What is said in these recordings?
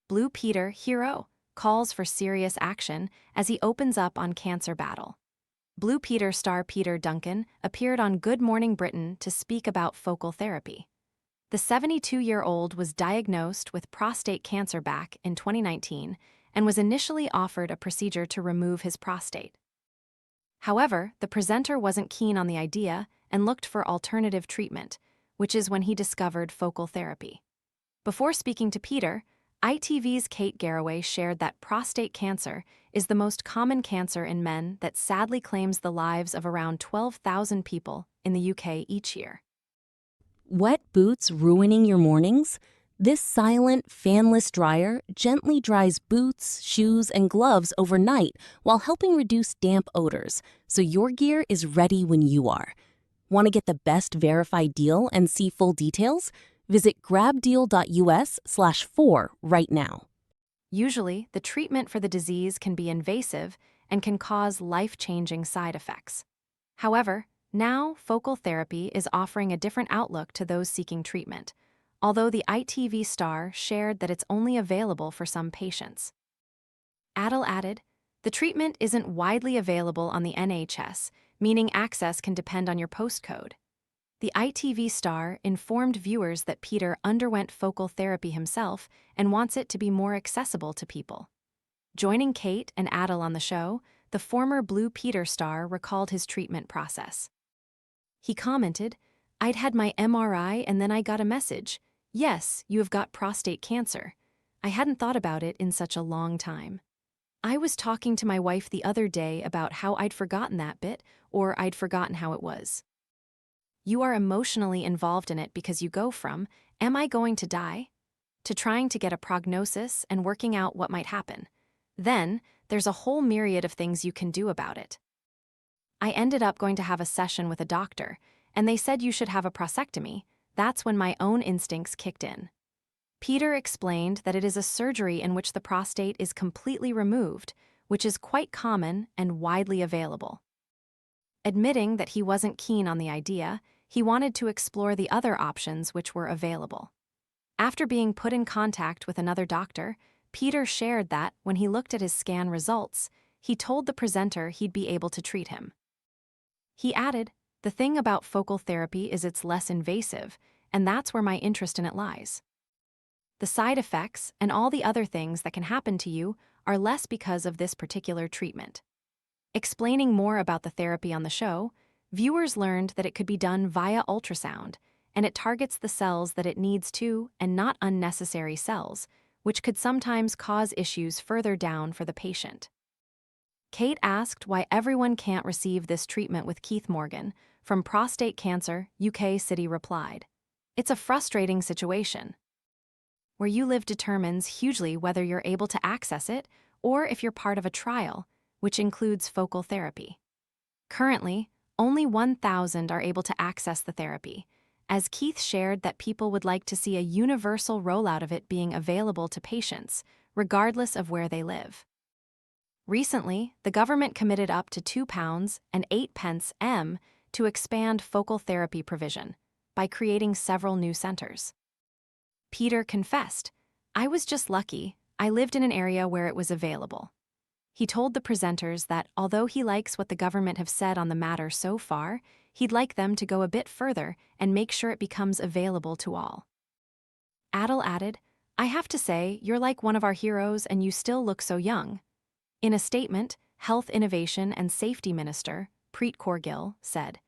Blue Peter, hero, calls for serious action as he opens up on cancer battle. Blue Peter star Peter Duncan appeared on Good Morning Britain to speak about focal therapy. The 72-year-old was diagnosed with prostate cancer back in 2019 and was initially offered a procedure to remove his prostate. However, the presenter wasn't keen on the idea and looked for alternative treatment, which is when he discovered focal therapy. Before speaking to Peter, ITV's Kate Garraway shared that prostate cancer is the most common cancer in men that sadly claims the lives of around 12,000 people in the UK each year. Wet boots ruining your mornings? This silent, fanless dryer gently dries boots, shoes, and gloves overnight while helping reduce damp odors, so your gear is ready when you are. Want to get the best verified deal and see full details? Visit grabdeal.us/4 right now. Usually, the treatment for the disease can be invasive and can cause life-changing side effects. However, now focal therapy is offering a different outlook to those seeking treatment, although the ITV star shared that it's only available for some patients. Adel added, "The treatment isn't widely available on the NHS, meaning access can depend on your postcode." The ITV star informed viewers that Peter underwent focal therapy himself and wants it to be more accessible to people. Joining Kate and Adel on the show, the former Blue Peter star recalled his treatment process. He commented, "I'd had my MRI and then I got a message. Yes, you have got prostate cancer. I hadn't thought about it in such a long time. I was talking to my wife the other day about how I'd forgotten that bit, or I'd forgotten how it was. You are emotionally involved in it because you go from, 'Am I going to die?' to trying to get a prognosis and working out what might happen. Then, there's a whole myriad of things you can do about it. I ended up going to have a session with a doctor, and they said you should have a prostatectomy. That's when my own instincts kicked in." Peter explained that it is a surgery in which the prostate is completely removed, which is quite common and widely available. Admitting that he wasn't keen on the idea, he wanted to explore the other options which were available. After being put in contact with another doctor, Peter shared that, when he looked at his scan results, he told the presenter he'd be able to treat him. He added, "The thing about focal therapy is it's less invasive, and that's where my interest in it lies. The side effects and all the other things that can happen to you are less because of this particular treatment." Explaining more about the therapy on the show, viewers learned that it could be done via ultrasound, and it targets the cells that it needs to and not unnecessary cells, which could sometimes cause issues further down for the patient. Kate asked why everyone can't receive this treatment with Keith Morgan from Prostate Cancer UK City replied, "It's a frustrating situation. Where you live determines hugely whether you're able to access it or if you're part of a trial, which includes focal therapy. Currently, only 1,000 are able to access the therapy, as Keith shared that people would like to see a universal rollout of it being available to patients, regardless of where they live. Recently, the government committed up to £2.08 to expand focal therapy provision by creating several new centers. Peter confessed, "I was just lucky. I lived in an area where it was available." He told the presenters that although he likes what the government have said on the matter so far, he'd like them to go a bit further and make sure it becomes available to all. Adel added, "I have to say, you're like one of our heroes and you still look so young." In a statement, Health Innovation and Safety Minister, Preet Kaur said,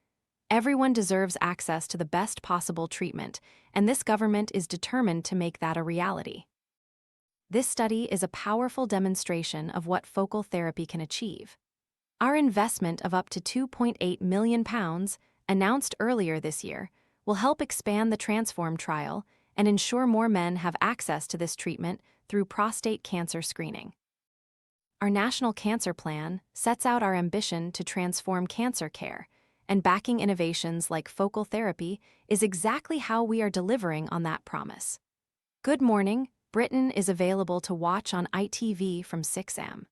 "Everyone deserves access to the best possible treatment, and this government is determined to make that a reality." This study is a powerful demonstration of what focal therapy can achieve. Our investment of up to £2.8 million, announced earlier this year, will help expand the Transform trial and ensure more men have access to this treatment through prostate cancer screening. Our National Cancer Plan sets out our ambition to transform cancer care, and backing innovations like focal therapy is exactly how we are delivering on that promise. Good Morning Britain is available to watch on ITV from 6 am.